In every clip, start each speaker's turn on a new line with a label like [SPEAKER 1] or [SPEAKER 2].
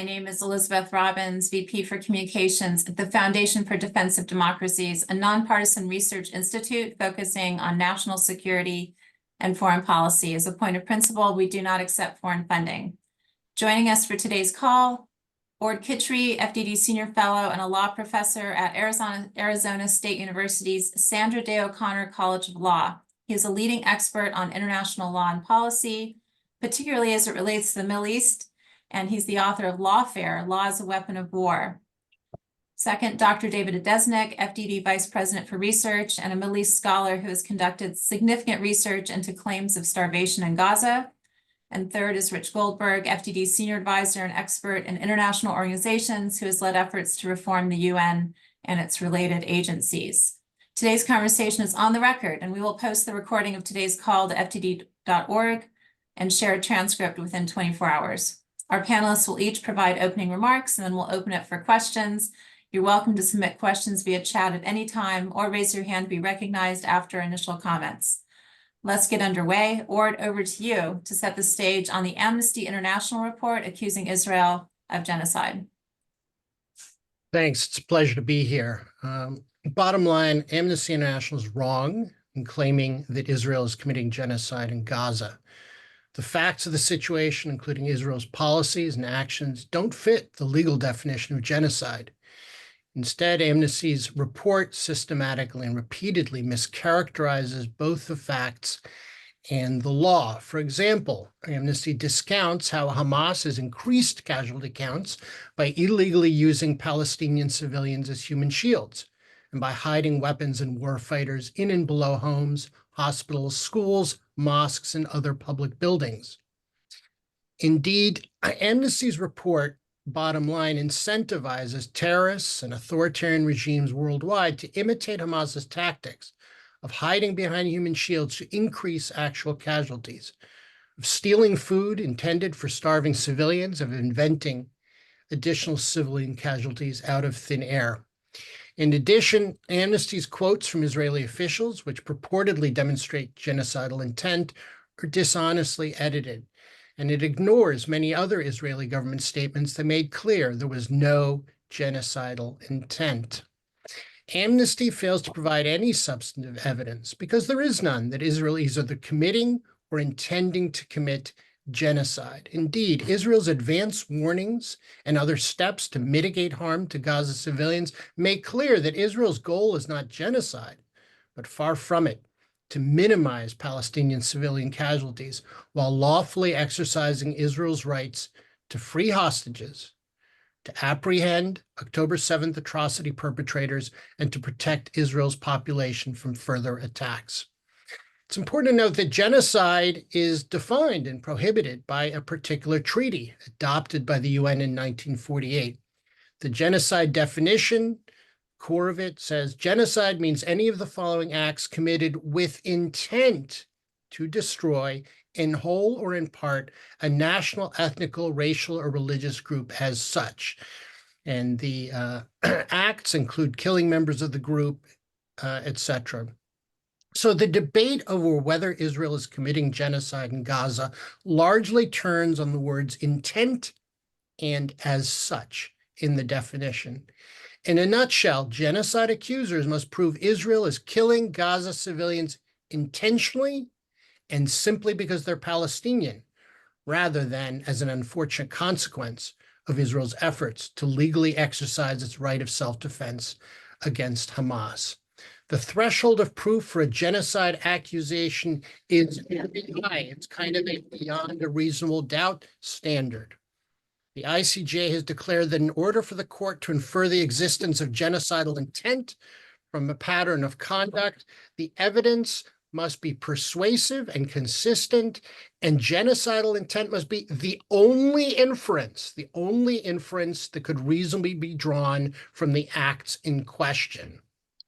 [SPEAKER 1] My name is Elizabeth Robbins, VP for Communications at the Foundation for Defense of Democracies, a nonpartisan research institute focusing on national security and foreign policy. As a point of principle, we do not accept foreign funding. Joining us for today's call, Orde Kittrie, FDD Senior Fellow and a law professor at Arizona State University's Sandra Day O'Connor College of Law. He is a leading expert on international law and policy, particularly as it relates to the Middle East, and he's the author of Lawfare, Law as a Weapon of War. Second, Dr. David Adesnik, FDD Vice President for Research and a Middle East scholar who has conducted significant research into claims of starvation in Gaza. And third is Rich Goldberg, FDD Senior Advisor and expert in international organizations who has led efforts to reform the UN and its related agencies. Today's conversation is on the record, and we will post the recording of today's call to fdd.org and share a transcript within 24 hours. Our panelists will each provide opening remarks, and then we'll open it for questions. You're welcome to submit questions via chat at any time or raise your hand to be recognized after initial comments. Let's get underway. Orde, over to you to set the stage on the Amnesty International report accusing Israel of genocide.
[SPEAKER 2] Thanks. It's a pleasure to be here. Bottom line, Amnesty International is wrong in claiming that Israel is committing genocide in Gaza. The facts of the situation, including Israel's policies and actions, don't fit the legal definition of genocide. Instead, Amnesty's report systematically and repeatedly mischaracterizes both the facts and the law. For example, Amnesty discounts how Hamas has increased casualty counts by illegally using Palestinian civilians as human shields and by hiding weapons and war fighters in and below homes, hospitals, schools, mosques, and other public buildings. Indeed, Amnesty's report, bottom line, incentivizes terrorists and authoritarian regimes worldwide to imitate Hamas's tactics of hiding behind human shields to increase actual casualties, of stealing food intended for starving civilians, of inventing additional civilian casualties out of thin air. In addition, Amnesty's quotes from Israeli officials, which purportedly demonstrate genocidal intent, are dishonestly edited, and it ignores many other Israeli government statements that made clear there was no genocidal intent. Amnesty fails to provide any substantive evidence, because there is none, that Israel is either committing or intending to commit genocide. Indeed, Israel's advance warnings and other steps to mitigate harm to Gaza civilians make clear that Israel's goal is not genocide, but far from it, to minimize Palestinian civilian casualties while lawfully exercising Israel's rights to free hostages, to apprehend October 7th atrocity perpetrators, and to protect Israel's population from further attacks. It's important to note that genocide is defined and prohibited by a particular treaty adopted by the UN in 1948. The genocide definition, core of it, says genocide means any of the following acts committed with intent to destroy, in whole or in part, a national, ethnical, racial, or religious group as such. And the acts include killing members of the group, etc. So the debate over whether Israel is committing genocide in Gaza largely turns on the words intent and as such in the definition. In a nutshell, genocide accusers must prove Israel is killing Gaza civilians intentionally and simply because they're Palestinian, rather than as an unfortunate consequence of Israel's efforts to legally exercise its right of self-defense against Hamas. The threshold of proof for a genocide accusation is very high. It's kind of a beyond a reasonable doubt standard. The ICJ has declared that in order for the court to infer the existence of genocidal intent from a pattern of conduct, the evidence must be persuasive and consistent, and genocidal intent must be the only inference that could reasonably be drawn from the acts in question.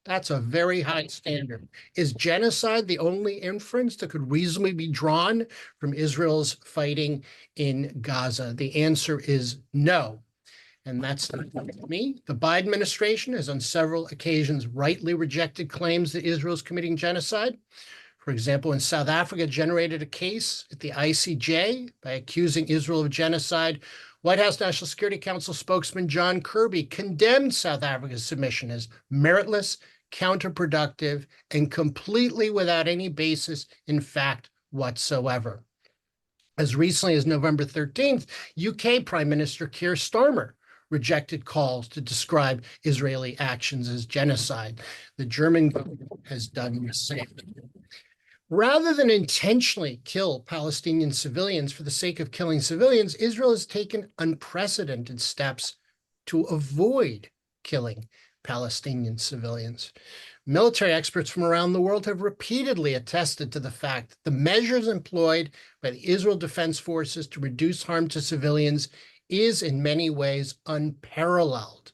[SPEAKER 2] That's a very high standard. Is genocide the only inference that could reasonably be drawn from Israel's fighting in Gaza? The answer is no. And that's not me. The Biden administration has on several occasions rightly rejected claims that Israel is committing genocide. For example, in South Africa, generated a case at the ICJ by accusing Israel of genocide White House National Security Council spokesman John Kirby condemned South Africa's submission as meritless, counterproductive, and completely without any basis in fact whatsoever. As recently as November 13th, UK Prime Minister Keir Starmer rejected calls to describe Israeli actions as genocide. The German government has done the same. Rather than intentionally kill Palestinian civilians for the sake of killing civilians, Israel has taken unprecedented steps to avoid killing Palestinian civilians. Military experts from around the world have repeatedly attested to the fact that the measures employed by the Israel Defense Forces to reduce harm to civilians is in many ways unparalleled.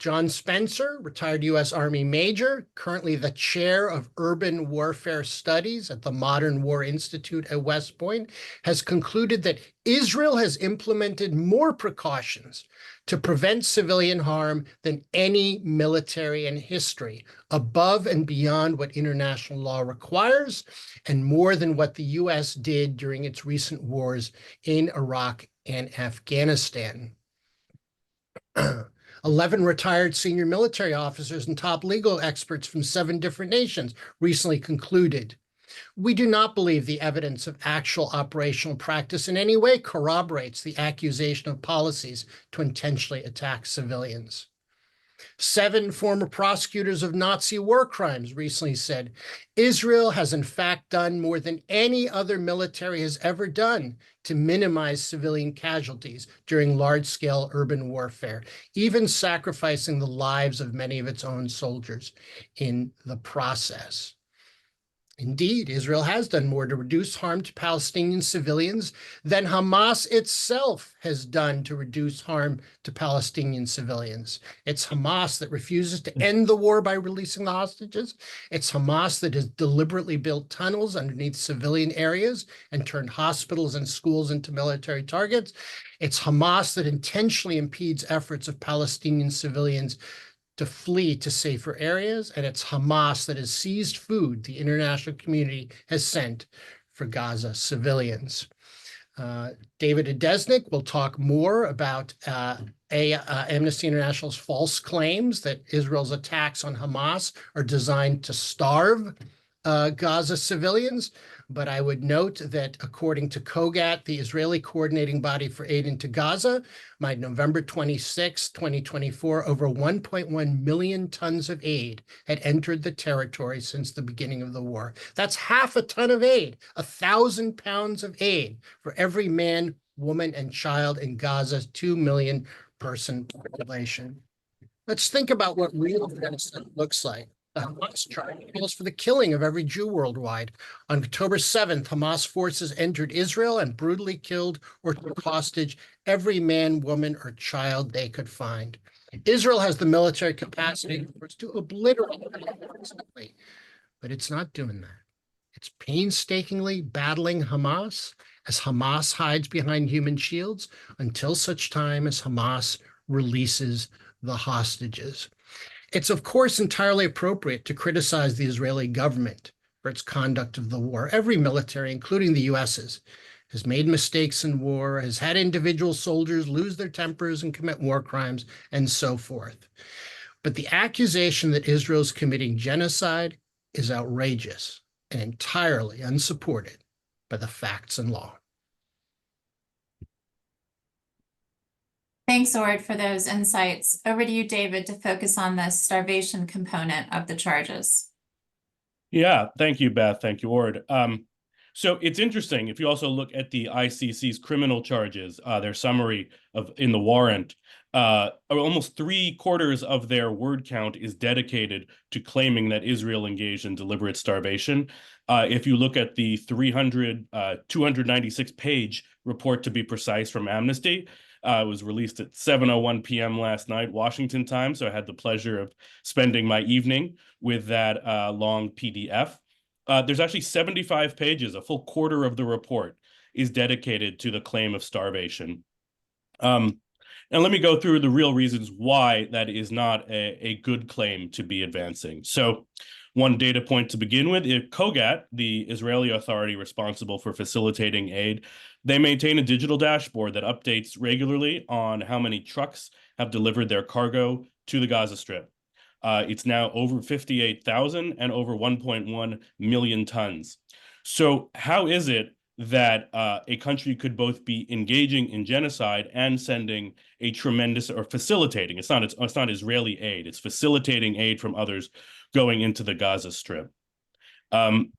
[SPEAKER 2] John Spencer, retired U.S. Army major, currently the chair of urban warfare studies at the Modern War Institute at West Point, has concluded that Israel has implemented more precautions to prevent civilian harm than any military in history, above and beyond what international law requires, and more than what the U.S. did during its recent wars in Iraq and Afghanistan. 11 retired senior military officers and top legal experts from 7 different nations recently concluded, "We do not believe the evidence of actual operational practice in any way corroborates the accusation of policies to intentionally attack civilians." 7 former prosecutors of Nazi war crimes recently said, "Israel has in fact done more than any other military has ever done to minimize civilian casualties during large-scale urban warfare, even sacrificing the lives of many of its own soldiers in the process." Indeed, Israel has done more to reduce harm to Palestinian civilians than Hamas itself has done to reduce harm to Palestinian civilians. It's Hamas that refuses to end the war by releasing the hostages. It's Hamas that has deliberately built tunnels underneath civilian areas and turned hospitals and schools into military targets. It's Hamas that intentionally impedes efforts of Palestinian civilians to flee to safer areas, and it's Hamas that has seized food the international community has sent for Gaza civilians. David Adesnik will talk more about Amnesty International's false claims that Israel's attacks on Hamas are designed to starve Gaza civilians. But I would note that according to COGAT, the Israeli coordinating body for aid into Gaza, by November 26, 2024, over 1.1 million tons of aid had entered the territory since the beginning of the war. That's half a ton of aid, 1,000 pounds of aid for every man, woman, and child in Gaza's 2 million person population. Let's think about what real genocide looks like. The Hamas charge calls for the killing of every Jew worldwide. On October 7th, Hamas forces entered Israel and brutally killed or took hostage every man, woman, or child they could find. Israel has the military capacity to obliterate them, but it's not doing that. It's painstakingly battling Hamas as Hamas hides behind human shields until such time as Hamas releases the hostages. It's, of course, entirely appropriate to criticize the Israeli government for its conduct of the war. Every military, including the US's, has made mistakes in war, has had individual soldiers lose their tempers and commit war crimes, and so forth. But the accusation that Israel is committing genocide is outrageous and entirely unsupported by the facts and law.
[SPEAKER 1] Thanks, Orde, for those insights. Over to you, David, to focus on the starvation component of the charges.
[SPEAKER 3] Yeah, thank you, Beth. Thank you, Orde. So it's interesting, if you also look at the ICC's criminal charges, their summary in the warrant, almost 3/4 of their word count is dedicated to claiming that Israel engaged in deliberate starvation. If you look at the 296-page report, to be precise, from Amnesty, it was released at 7:01 p.m. last night, Washington time, so I had the pleasure of spending my evening with that long PDF. There's actually 75 pages, a full quarter of the report is dedicated to the claim of starvation. And let me go through the real reasons why that is not a good claim to be advancing. So One data point to begin with, COGAT, the Israeli authority responsible for facilitating aid, they maintain a digital dashboard that updates regularly on how many trucks have delivered their cargo to the Gaza Strip. It's now over 58,000 and over 1.1 million tons. So how is it that a country could both be engaging in genocide and sending a tremendous, or facilitating, it's not Israeli aid, it's facilitating aid from others going into the Gaza Strip?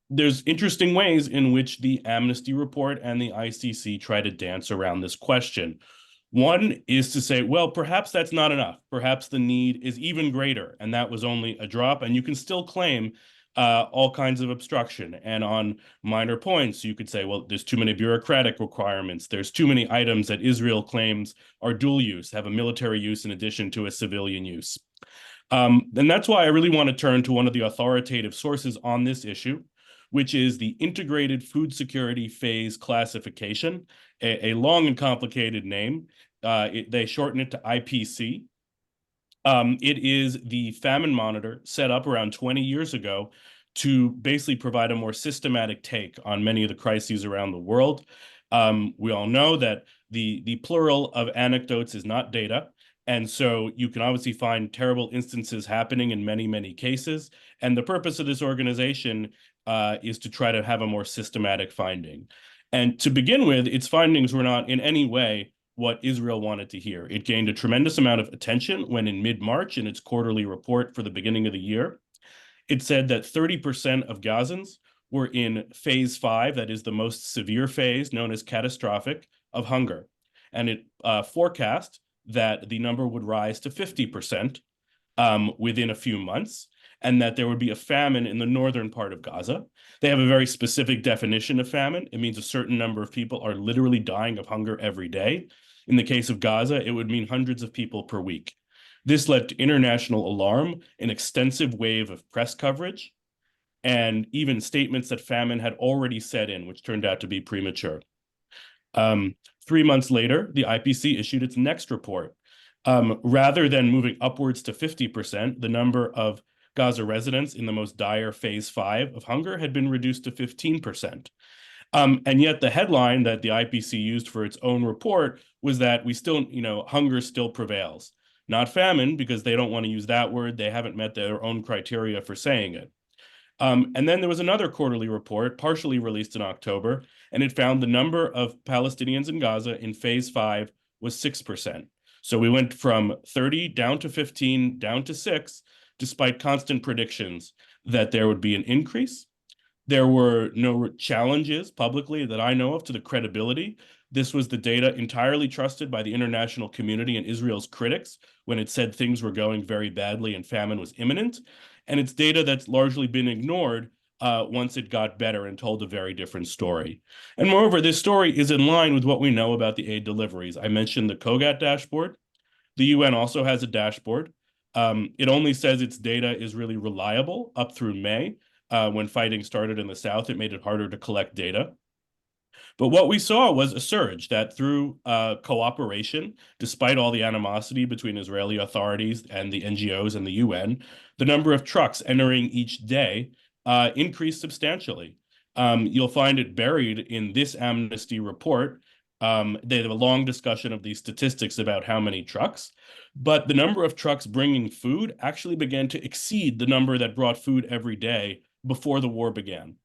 [SPEAKER 3] There's interesting ways in which the Amnesty report and the ICC try to dance around this question. One is to say, well, perhaps that's not enough. Perhaps the need is even greater, and that was only a drop, and you can still claim all kinds of obstruction. And on minor points, you could say, well, there's too many bureaucratic requirements. There's too many items that Israel claims are dual use, have a military use in addition to a civilian use. And that's why I really want to turn to one of the authoritative sources on this issue, which is the Integrated Food Security Phase Classification, a long and complicated name. They shorten it to IPC. It is the famine monitor set up around 20 years ago to basically provide a more systematic take on many of the crises around the world. We all know that the plural of anecdotes is not data. And so you can obviously find terrible instances happening in many, many cases. And the purpose of this organization is to try to have a more systematic finding. And to begin with, its findings were not in any way what Israel wanted to hear. It gained a tremendous amount of attention when in mid-March, in its quarterly report for the beginning of the year, it said that 30% of Gazans were in phase 5, that is the most severe phase, known as catastrophic, of hunger. And it forecast that the number would rise to 50% within a few months, and that there would be a famine in the northern part of Gaza. They have a very specific definition of famine. It means a certain number of people are literally dying of hunger every day. In the case of Gaza, it would mean hundreds of people per week. This led to international alarm, an extensive wave of press coverage, and even statements that famine had already set in, which turned out to be premature. 3 months later, the IPC issued its next report. Rather than moving upwards to 50%, the number of Gaza residents in the most dire phase 5 of hunger had been reduced to 15%. And yet the headline that the IPC used for its own report was that we still, hunger still prevails. Not famine, because they don't want to use that word. They haven't met their own criteria for saying it. And then there was another quarterly report, partially released in October, and it found the number of Palestinians in Gaza in phase 5 was 6%. So we went from 30 down to 15, down to 6, despite constant predictions that there would be an increase. There were no challenges publicly that I know of to the credibility. This was the data entirely trusted by the international community and Israel's critics when it said things were going very badly and famine was imminent. And it's data that's largely been ignored once it got better and told a very different story. And moreover, this story is in line with what we know about the aid deliveries. I mentioned the COGAT dashboard. The UN also has a dashboard. It only says its data is really reliable up through May. When fighting started in the south, it made it harder to collect data. But what we saw was a surge that through cooperation, despite all the animosity between Israeli authorities and the NGOs and the UN, the number of trucks entering each day increased substantially. You'll find it buried in this Amnesty report. They have a long discussion of these statistics about how many trucks, but the number of trucks bringing food actually began to exceed the number that brought food every day before the war began.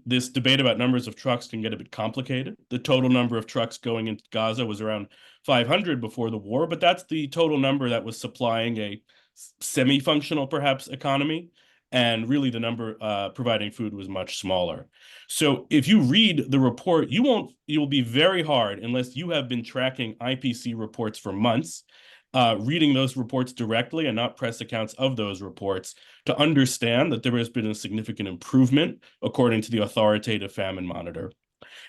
[SPEAKER 3] This debate about numbers of trucks can get a bit complicated. The total number of trucks going into Gaza was around 500 before the war, but that's the total number that was supplying a semi-functional, perhaps, economy. And really the number providing food was much smaller. So if you read the report, you'll be very hard, unless you have been tracking IPC reports for months, reading those reports directly and not press accounts of those reports, to understand that there has been a significant improvement according to the authoritative famine monitor.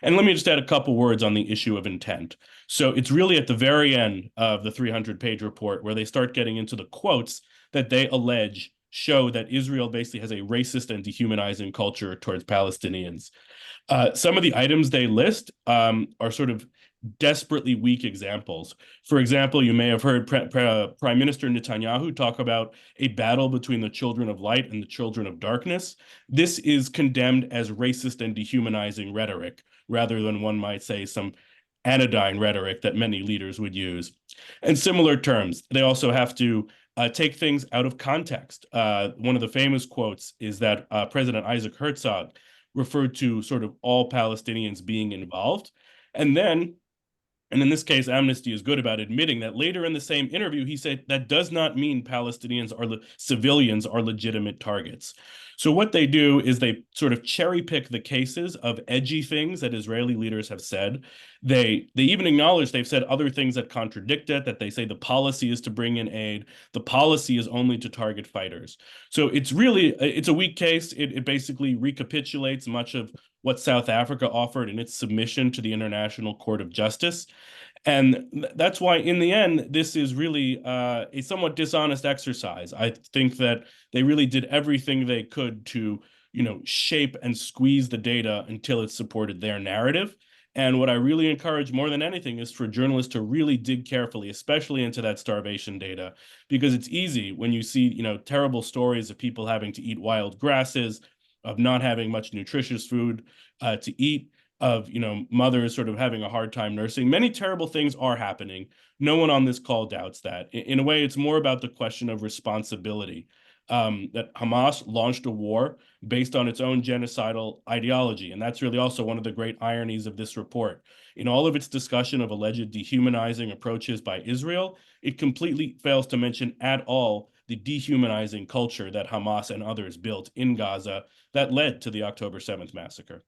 [SPEAKER 3] And let me just add a couple words on the issue of intent. So it's really at the very end of the 300-page report where they start getting into the quotes that they allege show that Israel basically has a racist and dehumanizing culture towards Palestinians. Some of the items they list are sort of desperately weak examples. For example, you may have heard Prime Minister Netanyahu talk about a battle between the children of light and the children of darkness. This is condemned as racist and dehumanizing rhetoric, rather than, one might say, some anodyne rhetoric that many leaders would use. And similar terms, they also have to take things out of context. One of the famous quotes is that President Isaac Herzog referred to sort of all Palestinians being involved. And in this case, Amnesty is good about admitting that later in the same interview, he said that does not mean Palestinians civilians are legitimate targets. So what they do is they sort of cherry pick the cases of edgy things that Israeli leaders have said. They even acknowledge they've said other things that contradict it, that they say the policy is to bring in aid. The policy is only to target fighters. So it's a weak case. It basically recapitulates much of what South Africa offered in its submission to the International Court of Justice. And that's why, in the end, this is really a somewhat dishonest exercise. I think that they really did everything they could to, shape and squeeze the data until it supported their narrative. And what I really encourage more than anything is for journalists to really dig carefully, especially into that starvation data, because it's easy when you see, terrible stories of people having to eat wild grasses, of not having much nutritious food to eat, of mothers sort of having a hard time nursing. Many terrible things are happening. No one on this call doubts that. In a way, it's more about the question of responsibility. That Hamas launched a war based on its own genocidal ideology. And that's really also one of the great ironies of this report. In all of its discussion of alleged dehumanizing approaches by Israel, it completely fails to mention at all the dehumanizing culture that Hamas and others built in Gaza that led to the October 7th massacre.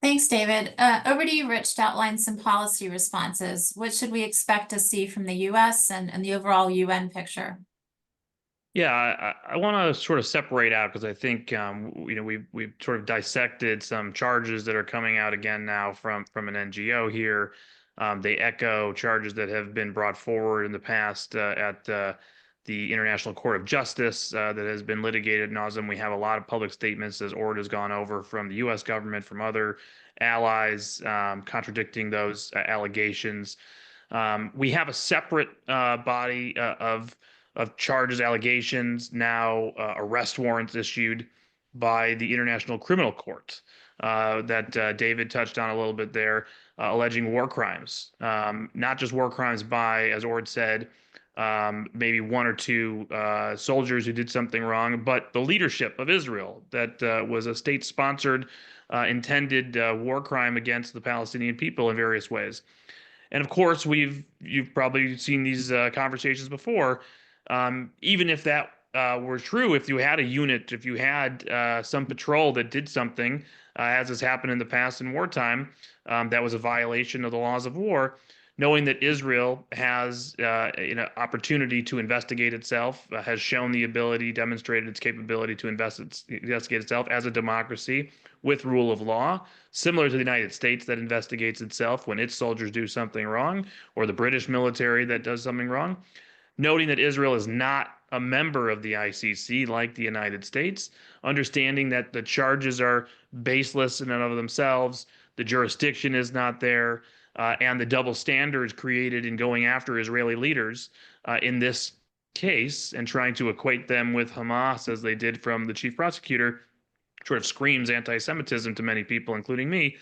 [SPEAKER 1] Thanks, David. Over to you, Rich, to outline some policy responses. What should we expect to see from the U.S. and the overall UN picture?
[SPEAKER 4] Yeah, I want to sort of separate out, because I think we've sort of dissected some charges that are coming out again now from an NGO here. They echo charges that have been brought forward in the past at the International Court of Justice that has been litigated ad nauseam. We have a lot of public statements, as Orde has gone over, from the U.S. government, from other allies, contradicting those allegations. We have a separate body of charges, allegations, now arrest warrants issued by the International Criminal Court that David touched on a little bit there, alleging war crimes. Not just war crimes by, as Orde said, maybe one or two soldiers who did something wrong, but the leadership of Israel, that was a state-sponsored, intended war crime against the Palestinian people in various ways. And of course, you've probably seen these conversations before. Even if that were true, if you had a unit, if you had some patrol that did something, as has happened in the past in wartime, that was a violation of the laws of war, knowing that Israel has an opportunity to investigate itself, has shown the ability, demonstrated its capability to investigate itself as a democracy with rule of law, similar to the United States that investigates itself when its soldiers do something wrong, or the British military that does something wrong. Noting that Israel is not a member of the ICC like the United States, understanding that the charges are baseless in and of themselves, the jurisdiction is not there, and the double standards created in going after Israeli leaders in this case and trying to equate them with Hamas, as they did from the chief prosecutor, sort of screams anti-Semitism to many people, including me.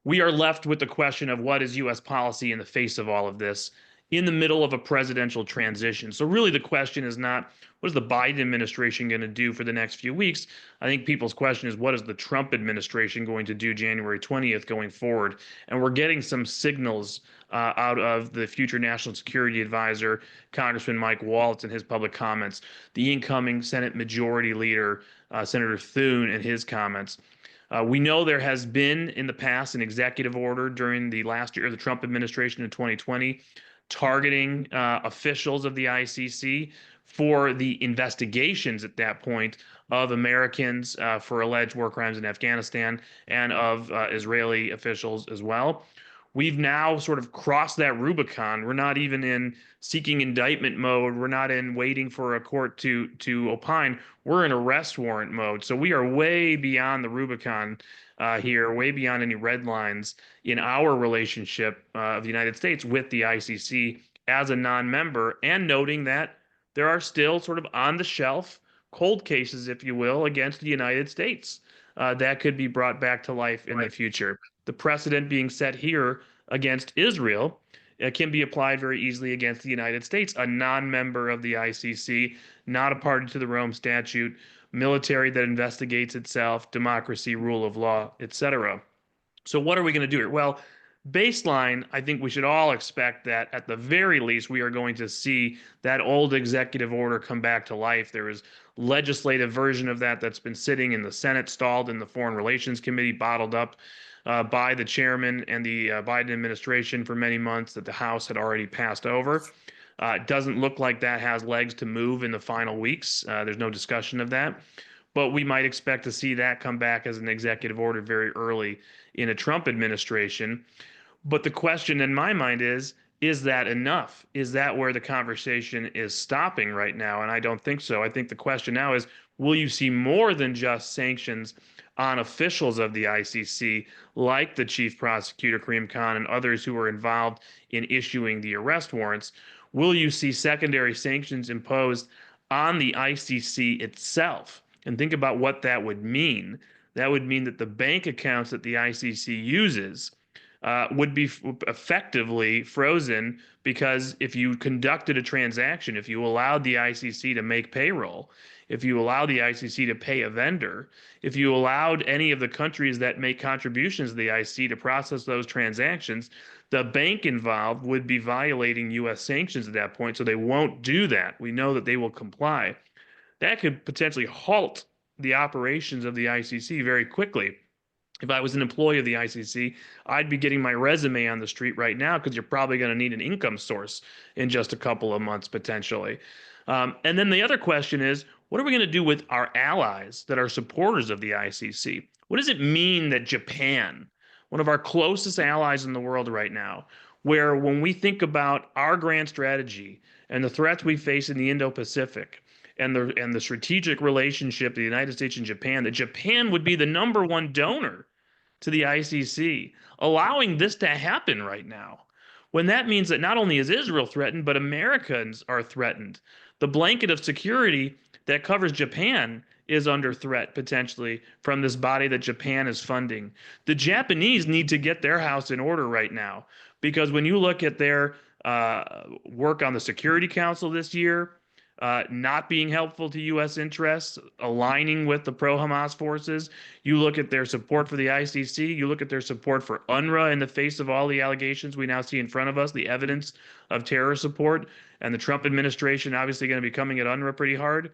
[SPEAKER 4] We are left with the question of what is U.S. policy in the face of all of this, in the middle of a presidential transition. So really the question is not, what is the Biden administration going to do for the next few weeks? I think people's question is, what is the Trump administration going to do January 20th going forward? And we're getting some signals out of the future National Security Advisor, Congressman Mike Waltz, in his public comments, the incoming Senate Majority Leader, Senator Thune, in his comments. We know there has been in the past an executive order during the last year of the Trump administration in 2020, targeting officials of the ICC for the investigations at that point of Americans for alleged war crimes in Afghanistan, and of Israeli officials as well. we've now sort of crossed that Rubicon. We're not even in seeking indictment mode. We're not in waiting for a court to opine. We're in arrest warrant mode. So we are way beyond the Rubicon here, way beyond any red lines in our relationship of the United States with the ICC as a non-member, and noting that there are still sort of on the shelf cold cases, if you will, against the United States that could be brought back to life in the future. The precedent being set here against Israel can be applied very easily against the United States, a non-member of the ICC, not a party to the Rome Statute, military that investigates itself, democracy, rule of law, etc. So what are we going to do here? Well, baseline, I think we should all expect that at the very least, we are going to see that old executive order come back to life. There is legislative version of that that's been sitting in the Senate, stalled in the Foreign Relations Committee, bottled up by the chairman and the Biden administration for many months, that the House had already passed over. It doesn't look like that has legs to move in the final weeks. There's no discussion of that. But we might expect to see that come back as an executive order very early in a Trump administration. But the question in my mind is that enough? Is that where the conversation is stopping right now? And I don't think so. I think the question now is, will you see more than just sanctions on officials of the ICC, like the chief prosecutor, Karim Khan, and others who were involved in issuing the arrest warrants? Will you see secondary sanctions imposed on the ICC itself? And think about what that would mean. That would mean that the bank accounts that the ICC uses would be effectively frozen, because if you conducted a transaction, if you allowed the ICC to make payroll, if you allowed the ICC to pay a vendor, if you allowed any of the countries that make contributions to the ICC to process those transactions, the bank involved would be violating U.S. sanctions at that point, so they won't do that. We know that they will comply. That could potentially halt the operations of the ICC very quickly. If I was an employee of the ICC, I'd be getting my resume on the street right now, because you're probably going to need an income source in just a couple of months potentially. And then the other question is, what are we going to do with our allies that are supporters of the ICC? What does it mean that Japan, one of our closest allies in the world right now, where when we think about our grand strategy and the threats we face in the Indo-Pacific, and the strategic relationship of the United States and Japan, that Japan would be the #1 donor to the ICC, allowing this to happen right now, when that means that not only is Israel threatened, but Americans are threatened. The blanket of security that covers Japan is under threat potentially from this body that Japan is funding. The Japanese need to get their house in order right now, because when you look at their work on the Security Council this year, not being helpful to U.S. interests, aligning with the pro-Hamas forces. You look at their support for the ICC, you look at their support for UNRWA in the face of all the allegations we now see in front of us, the evidence of terror support, and the Trump administration obviously going to be coming at UNRWA pretty hard.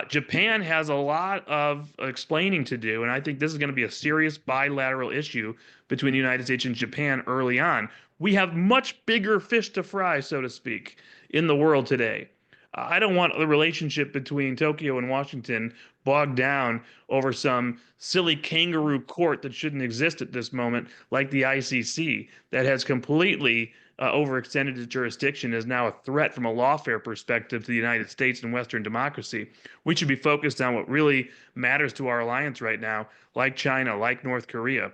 [SPEAKER 4] Japan has a lot of explaining to do, and I think this is going to be a serious bilateral issue between the United States and Japan early on. We have much bigger fish to fry, so to speak, in the world today. I don't want the relationship between Tokyo and Washington bogged down over some silly kangaroo court that shouldn't exist at this moment, like the ICC, that has completely overextended its jurisdiction, is now a threat from a lawfare perspective to the United States and Western democracy. We should be focused on what really matters to our alliance right now, like China, like North Korea.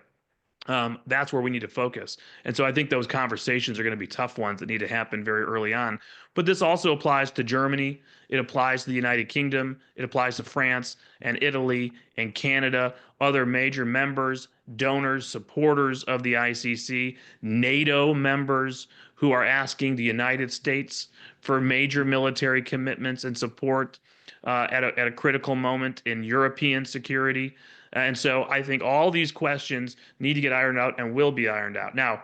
[SPEAKER 4] That's where we need to focus. And so I think those conversations are going to be tough ones that need to happen very early on. But this also applies to Germany. It applies to the United Kingdom. It applies to France and Italy and Canada, other major members, donors, supporters of the ICC, NATO members who are asking the United States for major military commitments and support at a critical moment in European security. And so I think all these questions need to get ironed out and will be ironed out. Now,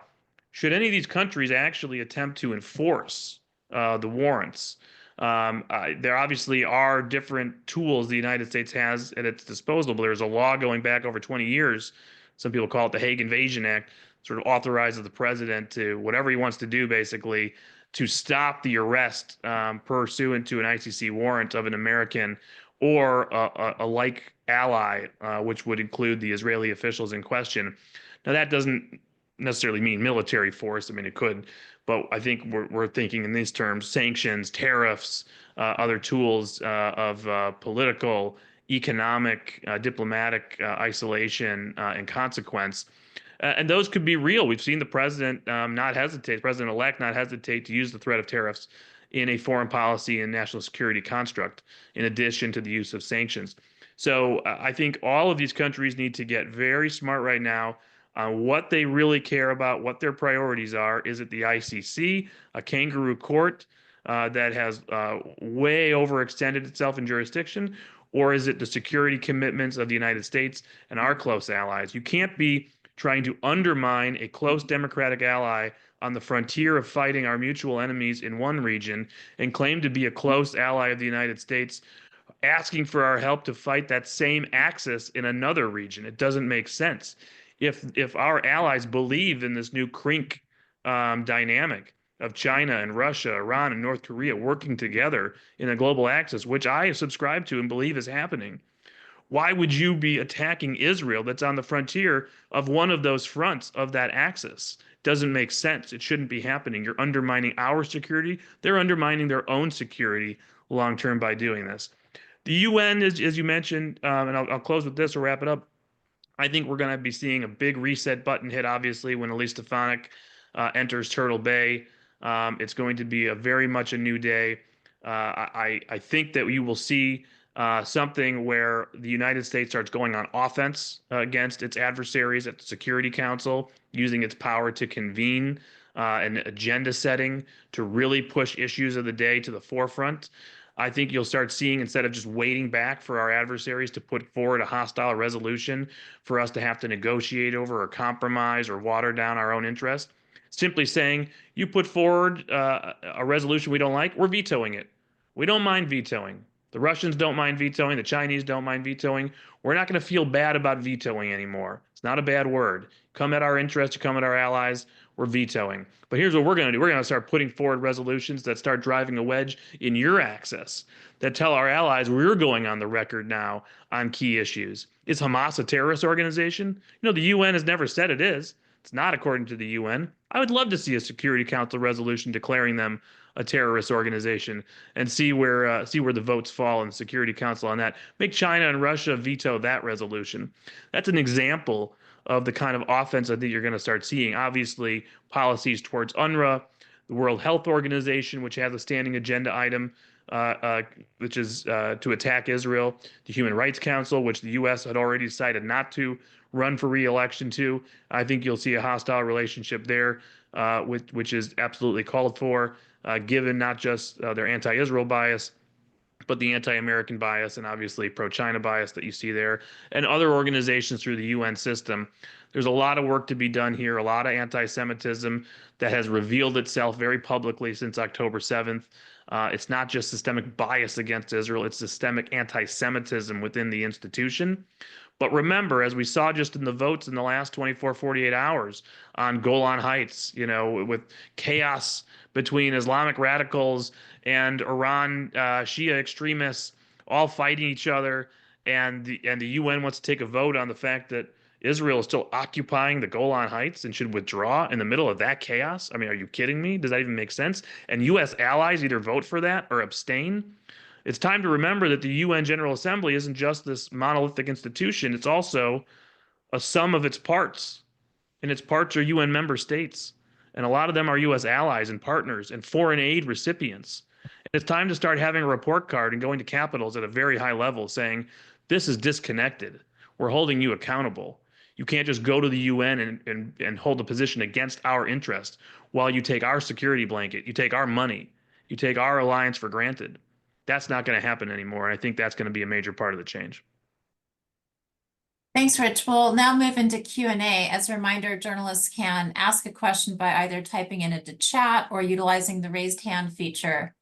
[SPEAKER 4] should any of these countries actually attempt to enforce the warrants? There obviously are different tools the United States has at its disposal. But there's a law going back over 20 years. Some people call it the Hague Invasion Act, sort of authorizes the president to whatever he wants to do, basically, to stop the arrest pursuant to an ICC warrant of an American or a like ally, which would include the Israeli officials in question. Now, that doesn't necessarily mean military force. I mean, it could, but I think we're thinking in these terms: sanctions, tariffs, other tools of political, economic, diplomatic isolation and consequence. And those could be real. We've seen the president president-elect not hesitate to use the threat of tariffs in a foreign policy and national security construct, in addition to the use of sanctions. So I think all of these countries need to get very smart right now on what they really care about, what their priorities are. Is it the ICC, a kangaroo court that has way overextended itself in jurisdiction, or is it the security commitments of the United States and our close allies? You can't be trying to undermine a close democratic ally on the frontier of fighting our mutual enemies in one region and claim to be a close ally of the United States, asking for our help to fight that same axis in another region. It doesn't make sense. If our allies believe in this new CRINC dynamic of China and Russia, Iran and North Korea working together in a global axis, which I subscribe to and believe is happening, why would you be attacking Israel that's on the frontier of one of those fronts of that axis? Doesn't make sense. It shouldn't be happening. You're undermining our security. They're undermining their own security long-term by doing this. The UN, as you mentioned, and I'll close with this or wrap it up, I think we're going to be seeing a big reset button hit, obviously, when Elise Stefanik enters Turtle Bay. It's going to be very much a new day. I think that you will see something where the United States starts going on offense against its adversaries at the Security Council, using its power to convene an agenda setting to really push issues of the day to the forefront. I think you'll start seeing, instead of just waiting back for our adversaries to put forward a hostile resolution for us to have to negotiate over or compromise or water down our own interest, simply saying, you put forward a resolution we don't like, we're vetoing it. We don't mind vetoing. The Russians don't mind vetoing. The Chinese don't mind vetoing. We're not going to feel bad about vetoing anymore. It's not a bad word. Come at our interests, come at our allies, we're vetoing. But here's what we're going to do. We're going to start putting forward resolutions that start driving a wedge in your access, that tell our allies we're going on the record now on key issues. Is Hamas a terrorist organization? You know, the UN has never said it is. It's not, according to the UN. I would love to see a Security Council resolution declaring them a terrorist organization, and see where the votes fall in the Security Council on that. Make China and Russia veto that resolution. That's an example of the kind of offense I think you're going to start seeing. Obviously, policies towards UNRWA, the World Health Organization, which has a standing agenda item, which is to attack Israel, the Human Rights Council, which the U.S. had already decided not to run for re-election to. I think you'll see a hostile relationship there, which is absolutely called for, given not just their anti-Israel bias, but the anti-American bias and obviously pro-China bias that you see there, and other organizations through the UN system. There's a lot of work to be done here, a lot of anti-Semitism that has revealed itself very publicly since October 7th. It's not just systemic bias against Israel, it's systemic anti-Semitism within the institution. But remember, as we saw just in the votes in the last 24, 48 hours on Golan Heights, you know, with chaos between Islamic radicals and Iran Shia extremists all fighting each other, and the UN wants to take a vote on the fact that Israel is still occupying the Golan Heights and should withdraw in the middle of that chaos. I mean, are you kidding me? Does that even make sense? And U.S. allies either vote for that or abstain. It's time to remember that the UN General Assembly isn't just this monolithic institution. It's also a sum of its parts, and its parts are UN member states. And a lot of them are U.S. allies and partners and foreign aid recipients. And it's time to start having a report card and going to capitals at a very high level saying, this is disconnected. We're holding you accountable. You can't just go to the UN and hold a position against our interest while you take our security blanket, you take our money, you take our alliance for granted. That's not going to happen anymore. And I think that's going to be a major part of the change.
[SPEAKER 1] Thanks, Rich. We'll now move into Q&A. As a reminder, journalists can ask a question by either typing it into chat or utilizing the raised hand feature.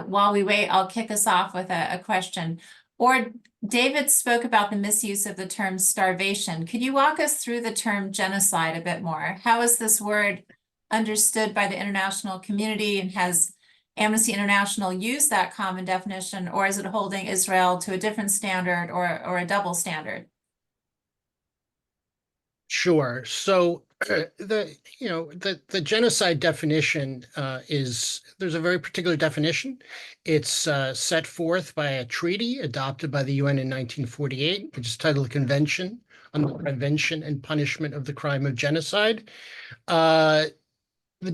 [SPEAKER 1] While we wait, I'll kick us off with a question. Or David spoke about the misuse of the term starvation. Could you walk us through the term genocide a bit more? How is this word understood by the international community, and has Amnesty International used that common definition, or is it holding Israel to a different standard or a double standard?
[SPEAKER 2] Sure. So the genocide definition there's a very particular definition. It's set forth by a treaty adopted by the UN in 1948, which is titled the Convention on the Prevention and Punishment of the Crime of Genocide. The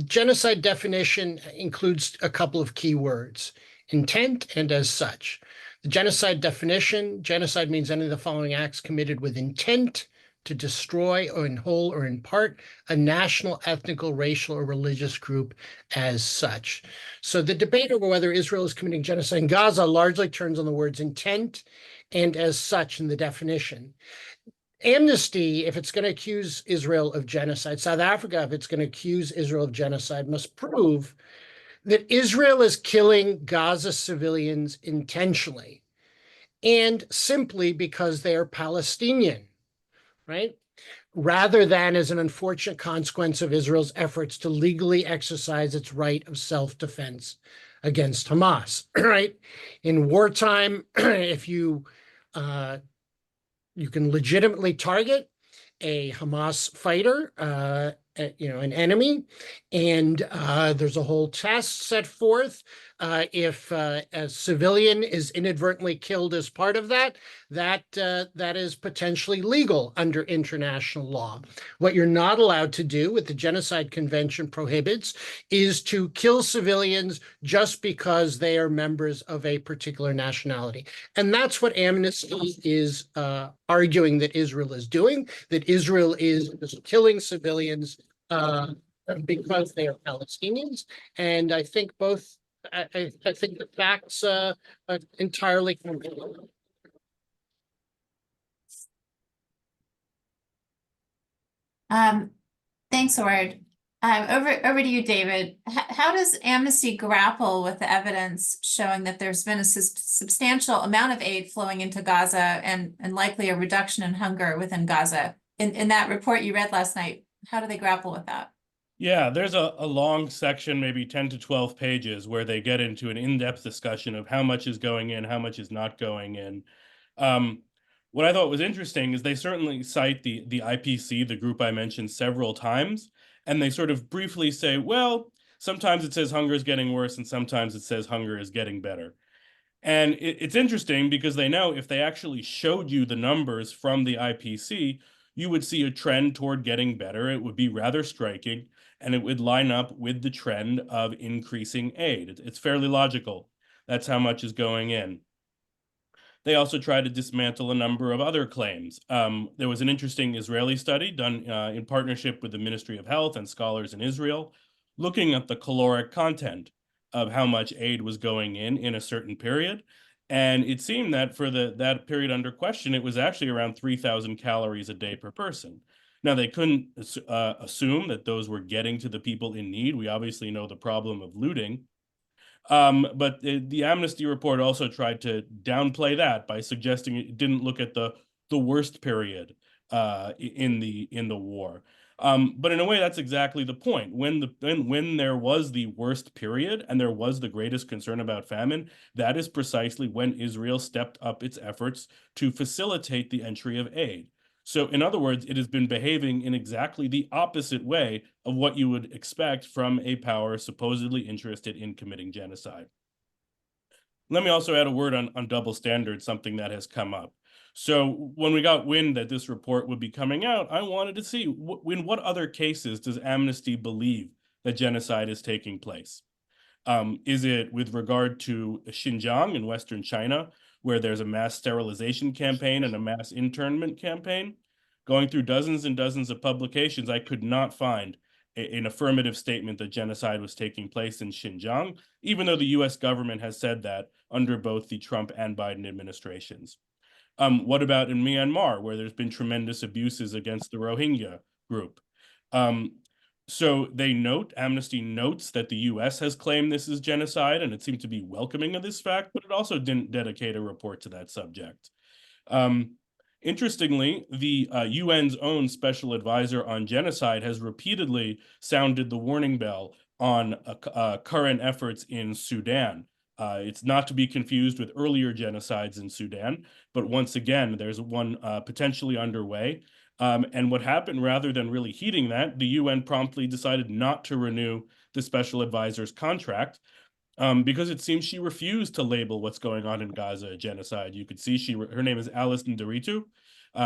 [SPEAKER 2] genocide definition includes a couple of key words: intent and as such. The genocide definition: genocide means any of the following acts committed with intent to destroy, or in whole or in part, a national, ethnical, racial, or religious group as such. So the debate over whether Israel is committing genocide in Gaza largely turns on the words intent and as such in the definition. Amnesty, if it's going to accuse Israel of genocide, South Africa, if it's going to accuse Israel of genocide, must prove that Israel is killing Gaza civilians intentionally and simply because they are Palestinian, right? Rather than as an unfortunate consequence of Israel's efforts to legally exercise its right of self-defense against Hamas, right? In wartime, if you can legitimately target a Hamas fighter, an enemy, and there's a whole test set forth. If a civilian is inadvertently killed as part of that is potentially legal under international law. What you're not allowed to do, what the Genocide Convention prohibits, is to kill civilians just because they are members of a particular nationality. And that's what Amnesty is arguing that Israel is doing, that Israel is killing civilians because they are Palestinians. And I think I think the facts are entirely compelling.
[SPEAKER 1] Thanks, Orde. Over to you, David. How does Amnesty grapple with the evidence showing that there's been a substantial amount of aid flowing into Gaza and likely a reduction in hunger within Gaza? In that report you read last night, how do they grapple with that?
[SPEAKER 3] Yeah, there's a long section, maybe 10 to 12 pages, where they get into an in-depth discussion of how much is going in, how much is not going in. What I thought was interesting is they certainly cite the IPC, the group I mentioned several times, and they sort of briefly say, well, sometimes it says hunger is getting worse, and sometimes it says hunger is getting better. And it's interesting because they know if they actually showed you the numbers from the IPC, you would see a trend toward getting better. It would be rather striking, and it would line up with the trend of increasing aid. It's fairly logical. That's how much is going in. They also try to dismantle a number of other claims. There was an interesting Israeli study done in partnership with the Ministry of Health and scholars in Israel, looking at the caloric content of how much aid was going in a certain period. And it seemed that for that period under question, it was actually around 3,000 calories a day per person. Now, they couldn't assume that those were getting to the people in need. We obviously know the problem of looting. But the Amnesty report also tried to downplay that by suggesting it didn't look at the worst period in the war. But in a way, that's exactly the point. When there was the worst period and there was the greatest concern about famine, that is precisely when Israel stepped up its efforts to facilitate the entry of aid. So in other words, it has been behaving in exactly the opposite way of what you would expect from a power supposedly interested in committing genocide. Let me also add a word on double standards, something that has come up. So when we got wind that this report would be coming out, I wanted to see in what other cases does Amnesty believe that genocide is taking place? Is it with regard to Xinjiang in Western China, where there's a mass sterilization campaign and a mass internment campaign? Going through dozens and dozens of publications, I could not find an affirmative statement that genocide was taking place in Xinjiang, even though the US government has said that under both the Trump and Biden administrations. What about in Myanmar, where there's been tremendous abuses against the Rohingya group? So Amnesty notes that the US has claimed this is genocide, and it seemed to be welcoming of this fact, but it also didn't dedicate a report to that subject. Interestingly, the UN's own special advisor on genocide has repeatedly sounded the warning bell on current efforts in Sudan. It's not to be confused with earlier genocides in Sudan, but once again, there's one potentially underway. And what happened, rather than really heeding that, the UN promptly decided not to renew the special advisor's contract, because it seems she refused to label what's going on in Gaza a genocide. You could see her name is Alice Nderitu.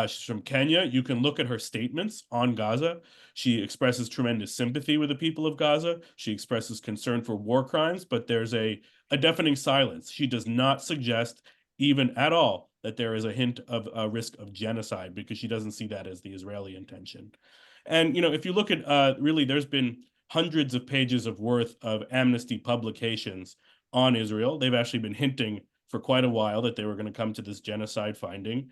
[SPEAKER 3] She's from Kenya. You can look at her statements on Gaza. She expresses tremendous sympathy with the people of Gaza. She expresses concern for war crimes, but there's a deafening silence. She does not suggest even at all that there is a hint of a risk of genocide, because she doesn't see that as the Israeli intention. And, if you look at, really, there's been hundreds of pages of worth of Amnesty publications on Israel. They've actually been hinting for quite a while that they were going to come to this genocide finding.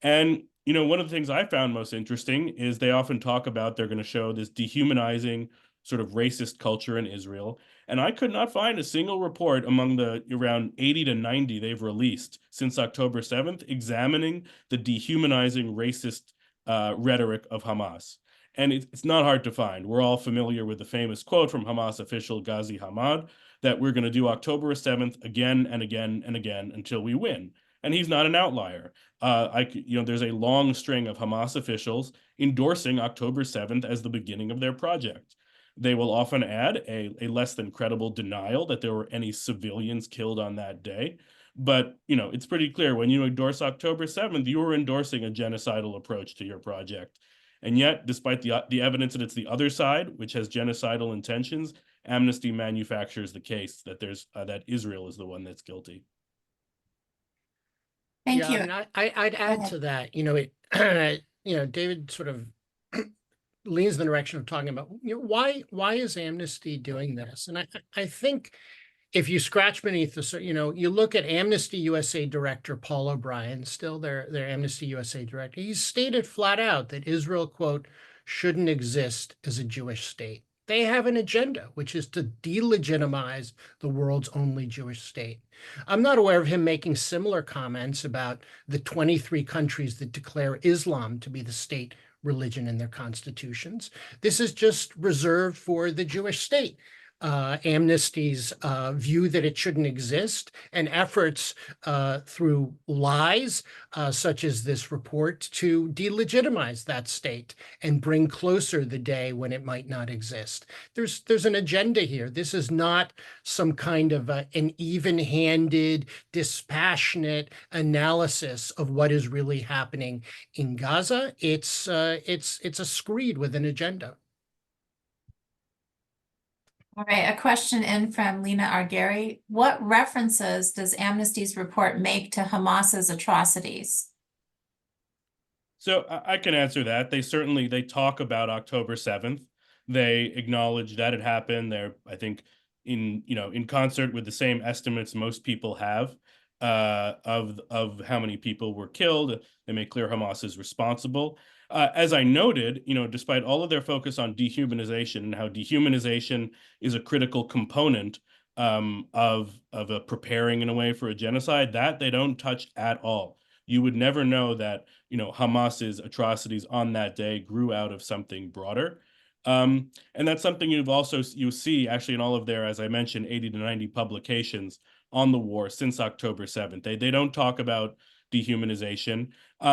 [SPEAKER 3] And, one of the things I found most interesting is they often talk about they're going to show this dehumanizing sort of racist culture in Israel. And I could not find a single report among the around 80 to 90 they've released since October 7th examining the dehumanizing racist rhetoric of Hamas. And it's not hard to find. We're all familiar with the famous quote from Hamas official Ghazi Hamad that we're going to do October 7th again and again and again until we win. And he's not an outlier. There's a long string of Hamas officials endorsing October 7th as the beginning of their project. They will often add a less than credible denial that there were any civilians killed on that day. But, it's pretty clear when you endorse October 7th, you are endorsing a genocidal approach to your project. And yet, despite the evidence that it's the other side, which has genocidal intentions, Amnesty manufactures the case that that Israel is the one that's guilty.
[SPEAKER 1] Thank
[SPEAKER 2] Yeah,
[SPEAKER 1] you.
[SPEAKER 2] I mean, I'd add
[SPEAKER 1] ahead.
[SPEAKER 2] to that, David sort of leans in the direction of talking about, why is Amnesty doing this? And I think if you scratch beneath the, you look at Amnesty USA Director Paul O'Brien, still their Amnesty USA Director, he's stated flat out that Israel, quote, shouldn't exist as a Jewish state. They have an agenda, which is to delegitimize the world's only Jewish state. I'm not aware of him making similar comments about the 23 countries that declare Islam to be the state religion in their constitutions. This is just reserved for the Jewish state. Amnesty's view that it shouldn't exist, and efforts through lies such as this report to delegitimize that state and bring closer the day when it might not exist. There's an agenda here. This is not some kind of an even-handed, dispassionate analysis of what is really happening in Gaza. It's a screed with an agenda.
[SPEAKER 1] All right, a question in from Lena Argeri. What references does Amnesty's report make to Hamas's atrocities?
[SPEAKER 3] So I can answer that. They talk about October 7th. They acknowledge that it happened. They're, I think, in concert with the same estimates most people have of how many people were killed. They make clear Hamas is responsible. As I noted, despite all of their focus on dehumanization and how dehumanization is a critical component of preparing in a way for a genocide, that they don't touch at all. You would never know that, Hamas's atrocities on that day grew out of something broader. And that's something you see actually in all of their, as I mentioned, 80 to 90 publications on the war since October 7th. They don't talk about dehumanization.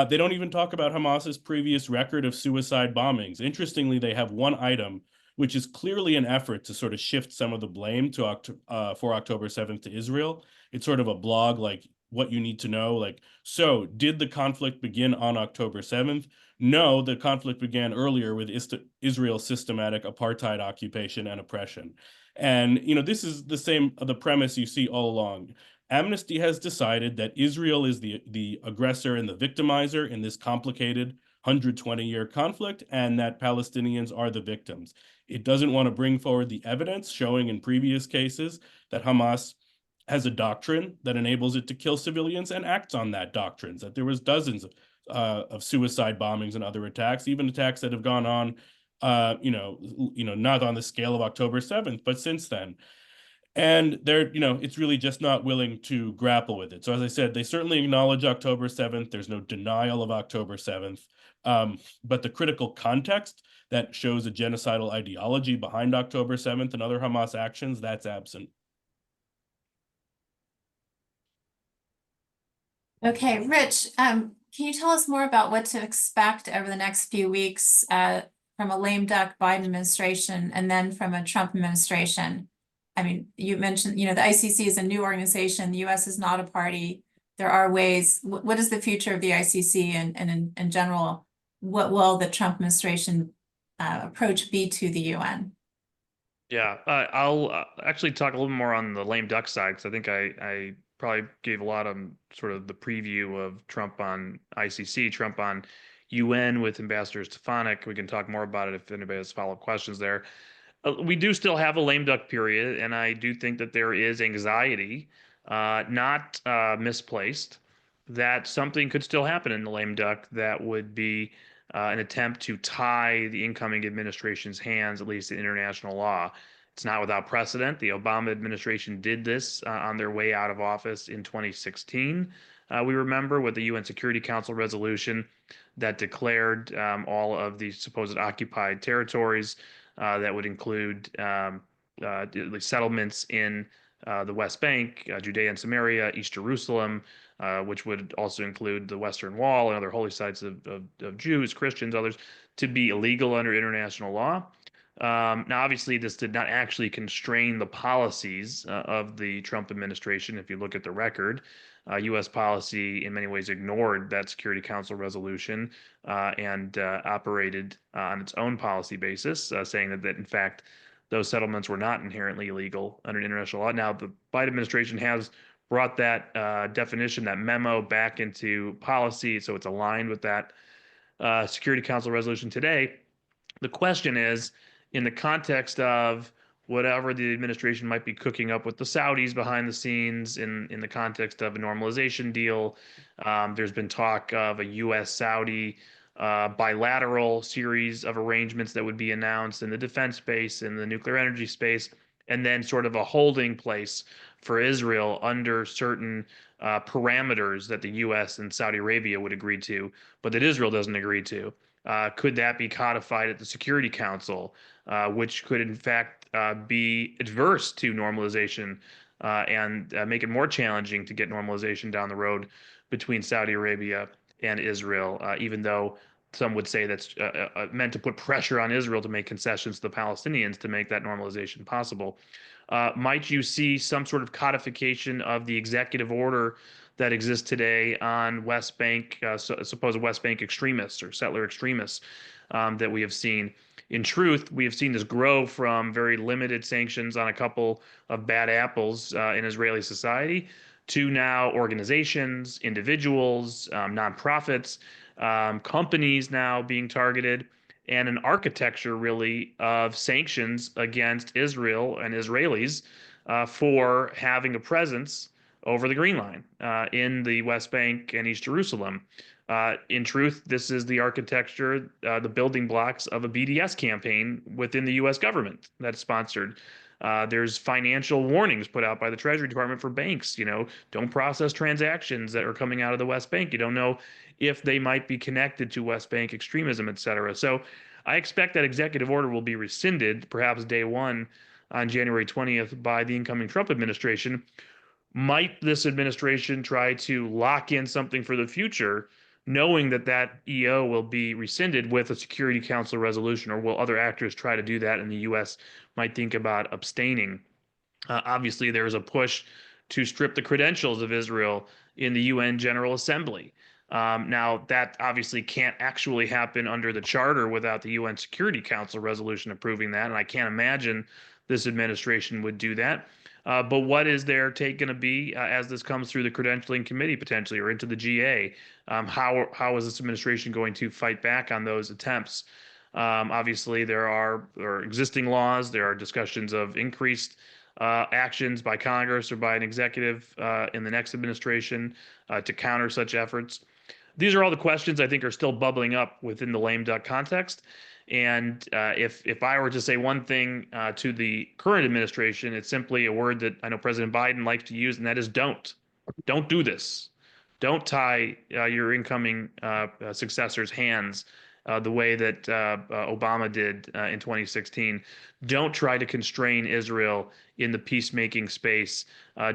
[SPEAKER 3] They don't even talk about Hamas's previous record of suicide bombings. Interestingly, they have one item which is clearly an effort to sort of shift some of the blame for October 7th to Israel. It's sort of a blog like what you need to know, like, so did the conflict begin on October 7th? No, the conflict began earlier with Israel's systematic apartheid occupation and oppression. And, this is the premise you see all along. Amnesty has decided that Israel is the aggressor and the victimizer in this complicated 120-year conflict, and that Palestinians are the victims. It doesn't want to bring forward the evidence showing in previous cases that Hamas has a doctrine that enables it to kill civilians and acts on that doctrine, that there was dozens of suicide bombings and other attacks, even attacks that have gone on, not on the scale of October 7th, but since then. And they're, it's really just not willing to grapple with it. So as I said, they certainly acknowledge October 7th. There's no denial of October 7th. But the critical context that shows a genocidal ideology behind October 7th and other Hamas actions, that's absent.
[SPEAKER 1] Okay, Rich, Can you tell us more about what to expect over the next few weeks from a lame duck Biden administration and then from a Trump administration? I mean, you mentioned, the ICC is a new organization. The US is not a party. There are ways. What is the future of the ICC and in general, what will the Trump administration approach be to the UN?
[SPEAKER 4] Yeah, I'll actually talk a little more on the lame duck side because I think I probably gave a lot of sort of the preview of Trump on ICC, Trump on UN with Ambassador Stefanik. We can talk more about it if anybody has follow-up questions there. We do still have a lame duck period, and I do think that there is anxiety, not misplaced, that something could still happen in the lame duck that would be an attempt to tie the incoming administration's hands, at least in international law. It's not without precedent. The Obama administration did this on their way out of office in 2016. We remember with the UN Security Council resolution that declared all of the supposed occupied territories that would include the settlements in the West Bank, Judea and Samaria, East Jerusalem, which would also include the Western Wall and other holy sites of Jews, Christians, others, to be illegal under international law. Now, obviously, this did not actually constrain the policies of the Trump administration. If you look at the record, U.S. policy in many ways ignored that Security Council resolution and operated on its own policy basis, saying that in fact, those settlements were not inherently illegal under international law. Now, the Biden administration has brought that definition, that memo, back into policy, so it's aligned with that Security Council resolution today. The question is, in the context of whatever the administration might be cooking up with the Saudis behind the scenes, in the context of a normalization deal, there's been talk of a U.S.-Saudi bilateral series of arrangements that would be announced in the defense space, in the nuclear energy space, and then sort of a holding place for Israel under certain parameters that the U.S. and Saudi Arabia would agree to, but that Israel doesn't agree to. Could that be codified at the Security Council, which could in fact be adverse to normalization and make it more challenging to get normalization down the road between Saudi Arabia and Israel, even though some would say that's meant to put pressure on Israel to make concessions to the Palestinians to make that normalization possible. Might you see some sort of codification of the executive order that exists today on West Bank, supposed West Bank extremists or settler extremists that we have seen? In truth, we have seen this grow from very limited sanctions on a couple of bad apples in Israeli society to now organizations, individuals, nonprofits, companies now being targeted, and an architecture really of sanctions against Israel and Israelis for having a presence over the Green Line in the West Bank and East Jerusalem. In truth, this is the architecture, the building blocks of a BDS campaign within the U.S. government that's sponsored. There's financial warnings put out by the Treasury Department for banks. Don't process transactions that are coming out of the West Bank. You don't know if they might be connected to West Bank extremism, et cetera. So I expect that executive order will be rescinded, perhaps day one on January 20th by the incoming Trump administration. Might this administration try to lock in something for the future, knowing that that EO will be rescinded with a Security Council resolution, or will other actors try to do that and the U.S. might think about abstaining? Obviously, there is a push to strip the credentials of Israel in the UN General Assembly. Now, that obviously can't actually happen under the charter without the UN Security Council resolution approving that, and I can't imagine this administration would do that. But what is their take going to be as this comes through the credentialing committee potentially, or into the GA? How is this administration going to fight back on those attempts? Obviously, there are existing laws. There are discussions of increased actions by Congress or by an executive in the next administration to counter such efforts. These are all the questions I think are still bubbling up within the lame duck context. And if I were to say one thing to the current administration, it's simply a word that I know President Biden likes to use, and that is don't. Don't do this. Don't tie your incoming successor's hands the way that Obama did in 2016. Don't try to constrain Israel in the peacemaking space.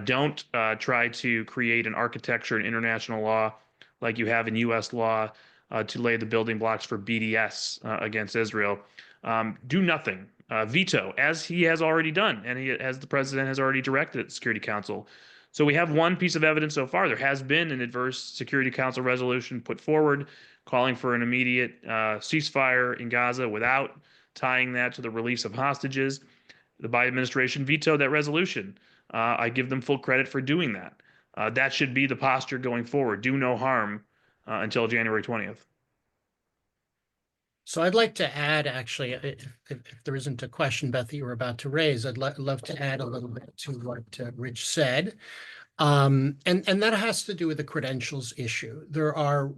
[SPEAKER 4] Don't try to create an architecture in international law like you have in U.S. law to lay the building blocks for BDS against Israel. Do nothing. Veto, as he has already done, and as the president has already directed at the Security Council. So we have one piece of evidence so far. There has been an adverse Security Council resolution put forward calling for an immediate ceasefire in Gaza without tying that to the release of hostages. The Biden administration vetoed that resolution. I give them full credit for doing that. That should be the posture going forward. Do no harm until January 20th.
[SPEAKER 2] So I'd like to add, actually, if there isn't a question, Beth, that you were about to raise, I'd love to add a little bit to what Rich said. And that has to do with the credentials issue. There are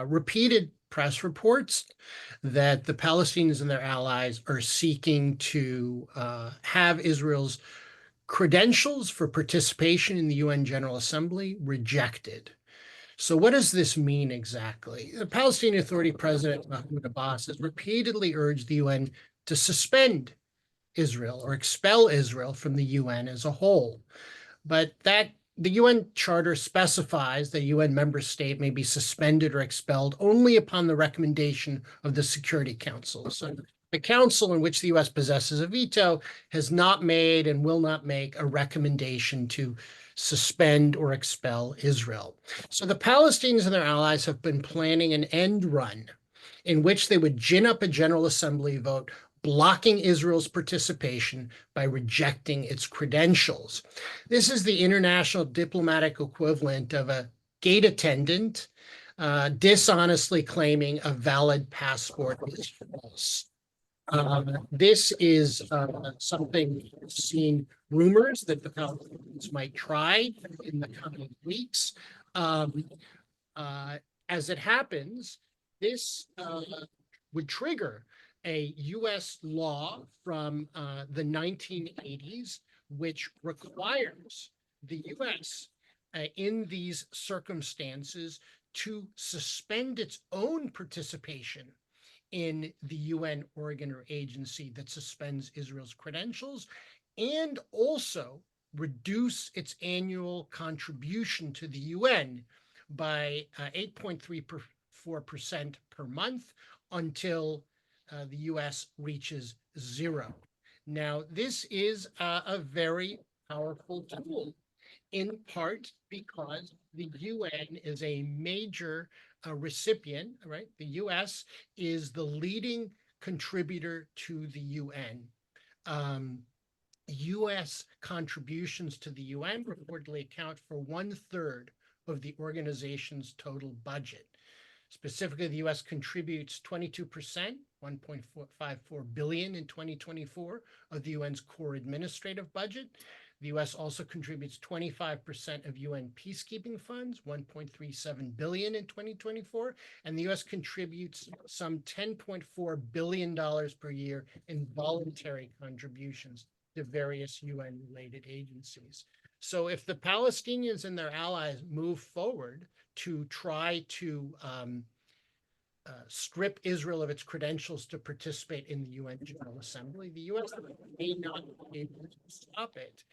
[SPEAKER 2] repeated press reports that the Palestinians and their allies are seeking to have Israel's credentials for participation in the UN General Assembly rejected. So what does this mean exactly? The Palestinian Authority President Mahmoud Abbas has repeatedly urged the UN to suspend Israel or expel Israel from the UN as a whole. But the UN Charter specifies that a UN member state may be suspended or expelled only upon the recommendation of the Security Council. So the council, in which the US possesses a veto, has not made and will not make a recommendation to suspend or expel Israel. So the Palestinians and their allies have been planning an end run in which they would gin up a General Assembly vote blocking Israel's participation by rejecting its credentials. This is the international diplomatic equivalent of a gate attendant dishonestly claiming a valid passport is false. This is something we've seen rumors that the Palestinians might try in the coming weeks. As it happens, this would trigger a U.S. law from the 1980s, which requires the U.S. In these circumstances to suspend its own participation in the UN organ or agency that suspends Israel's credentials, and also reduce its annual contribution to the UN by 8.34% per month until the US reaches zero. Now, this is a very powerful tool, in part because the UN is a major recipient, right? The US is the leading contributor to the UN. US contributions to the UN reportedly account for 1/3 of the organization's total budget. Specifically, the US contributes 22%, $1.54 billion in 2024 of the UN's core administrative budget. The US also contributes 25% of UN peacekeeping funds, $1.37 billion in 2024, and the US contributes some $10.4 billion per year in voluntary contributions to various UN-related agencies. So if the Palestinians and their allies move forward to try to strip Israel of its credentials to participate in the UN General Assembly, the US may not be able to stop it.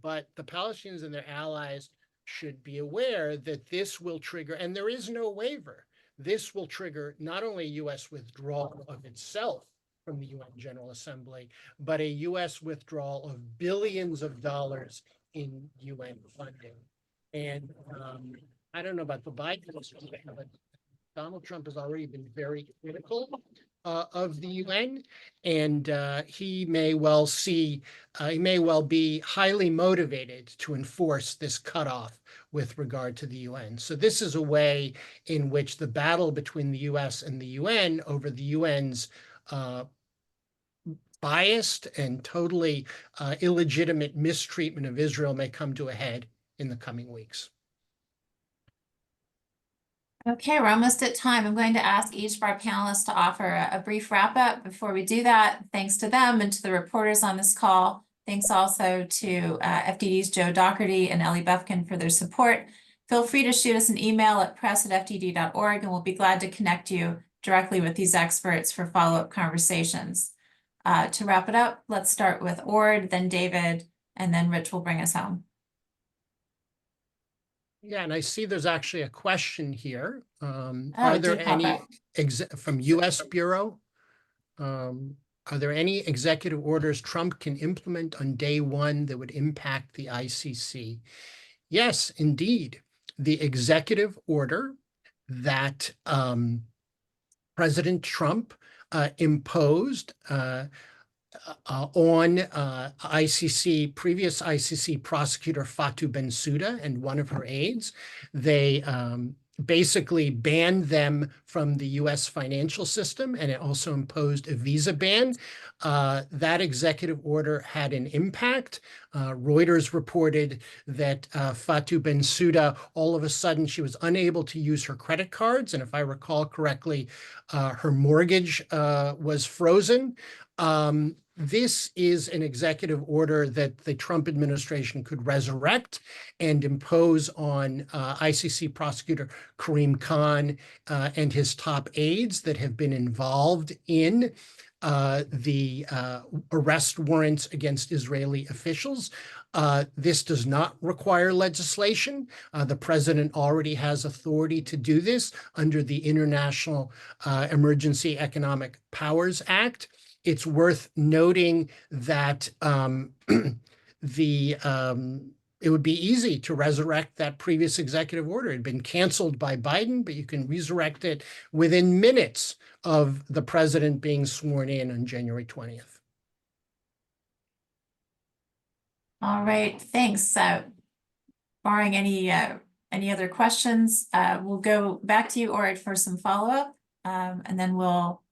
[SPEAKER 2] But the Palestinians and their allies should be aware that this will trigger, and there is no waiver, this will trigger not only US withdrawal of itself from the UN General Assembly, but a US withdrawal of billions of dollars in UN funding. And I don't know about the Biden administration, but Donald Trump has already been very critical of the UN, and he may well be highly motivated to enforce this cutoff with regard to the UN. So this is a way in which the battle between the US and the UN over the UN's biased and totally illegitimate mistreatment of Israel may come to a head in the coming weeks.
[SPEAKER 1] Okay, we're almost at time. I'm going to ask each of our panelists to offer a brief wrap-up. Before we do that, thanks to them and to the reporters on this call. Thanks also to FDD's Joe Doherty and Ellie Bufkin for their support. Feel free to shoot us an email at press@fdd.org, and we'll be glad to connect you directly with these experts for follow-up conversations. To wrap it up, let's start with Orde, then David, and then Rich will bring us home.
[SPEAKER 2] Yeah, and I see there's actually a question here Are
[SPEAKER 1] it
[SPEAKER 2] there
[SPEAKER 1] did pop
[SPEAKER 2] any
[SPEAKER 1] up.
[SPEAKER 2] from U.S. Bureau? Are there any executive orders Trump can implement on day one that would impact the ICC? Yes, indeed. The executive order that President Trump imposed on previous ICC prosecutor Fatou Bensouda and one of her aides. They basically banned them from the US financial system, and it also imposed a visa ban. That executive order had an impact. Reuters reported that Fatou Bensouda, all of a sudden, she was unable to use her credit cards. And if I recall correctly, her mortgage was frozen. This is an executive order that the Trump administration could resurrect and impose on ICC prosecutor Karim Khan and his top aides that have been involved in the arrest warrants against Israeli officials. This does not require legislation. The president already has authority to do this under the International Emergency Economic Powers Act. It's worth noting that it would be easy to resurrect that previous executive order. It had been canceled by Biden, but you can resurrect it within minutes of the president being sworn in on January 20th.
[SPEAKER 1] All right, thanks. Barring any other questions, we'll go back to you, Orde, for some follow-up, and then we'll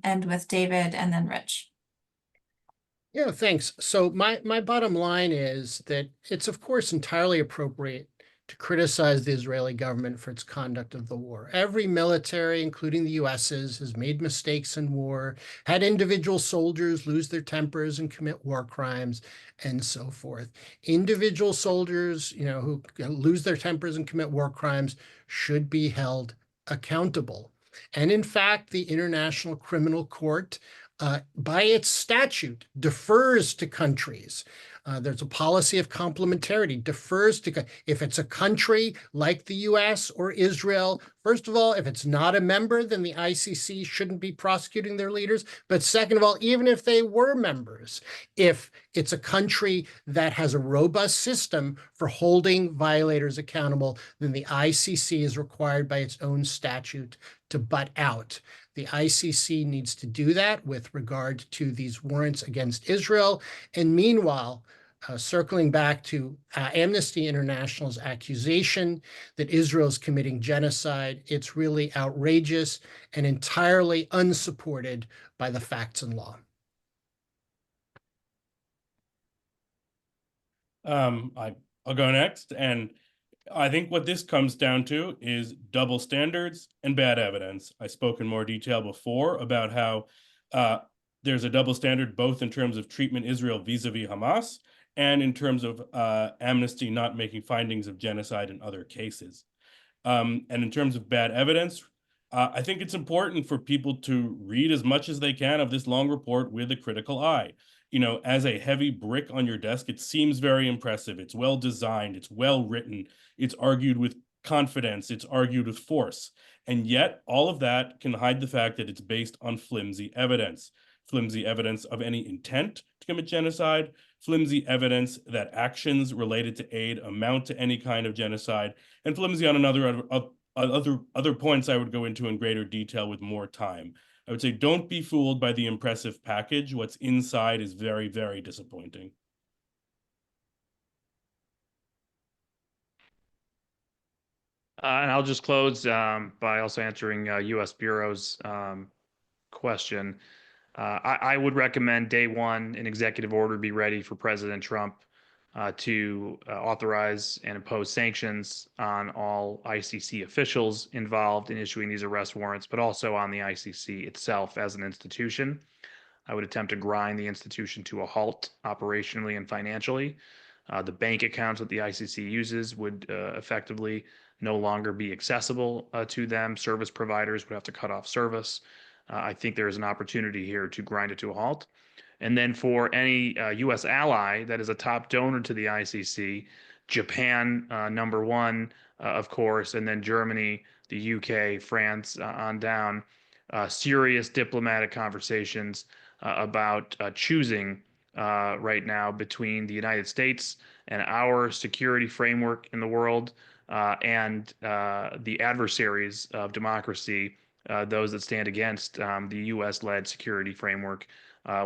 [SPEAKER 1] end with David and then Rich.
[SPEAKER 2] Yeah, thanks. So my bottom line is that it's, of course, entirely appropriate to criticize the Israeli government for its conduct of the war. Every military, including the US's, has made mistakes in war, had individual soldiers lose their tempers and commit war crimes, and so forth. Individual soldiers, who lose their tempers and commit war crimes should be held accountable. And in fact, the International Criminal Court, by its statute, defers to countries. There's a policy of complementarity, defers to, if it's a country like the US or Israel, first of all, if it's not a member, then the ICC shouldn't be prosecuting their leaders. But second of all, even if they were members, if it's a country that has a robust system for holding violators accountable, then the ICC is required by its own statute to butt out. The ICC needs to do that with regard to these warrants against Israel. And meanwhile, circling back to Amnesty International's accusation that Israel is committing genocide, it's really outrageous and entirely unsupported by the facts and law.
[SPEAKER 3] I'll go next. And I think what this comes down to is double standards and bad evidence. I spoke in more detail before about how there's a double standard both in terms of treatment Israel vis-a-vis Hamas and in terms of Amnesty not making findings of genocide in other cases. And in terms of bad evidence, I think it's important for people to read as much as they can of this long report with a critical eye. As a heavy brick on your desk, it seems very impressive. It's well designed, it's well written, it's argued with confidence, it's argued with force. And yet all of that can hide the fact that it's based on flimsy evidence of any intent to commit genocide, flimsy evidence that actions related to aid amount to any kind of genocide, and flimsy on other points I would go into in greater detail with more time. I would say don't be fooled by the impressive package. What's inside is very, very disappointing.
[SPEAKER 4] And I'll just close by also answering U.S. Bureau's question. I would recommend day one, an executive order be ready for President Trump to authorize and impose sanctions on all ICC officials involved in issuing these arrest warrants, but also on the ICC itself as an institution. I would attempt to grind the institution to a halt operationally and financially. The bank accounts that the ICC uses would effectively no longer be accessible to them. Service providers would have to cut off service. I think there is an opportunity here to grind it to a halt. And then for any U.S. ally that is a top donor to the ICC, Japan, number one, of course, and then Germany, the UK, France, on down, serious diplomatic conversations about choosing right now between the United States and our security framework in the world and the adversaries of democracy, those that stand against the US-led security framework,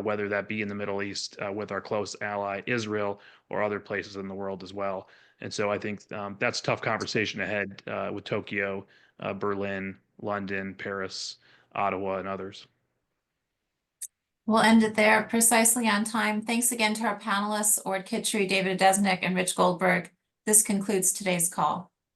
[SPEAKER 4] whether that be in the Middle East with our close ally Israel or other places in the world as well. And so I think that's a tough conversation ahead with Tokyo, Berlin, London, Paris, Ottawa, and others.
[SPEAKER 1] We'll end it there, precisely on time. Thanks again to our panelists, Orde Kittrie, David Adesnik, and Rich Goldberg. This concludes today's call.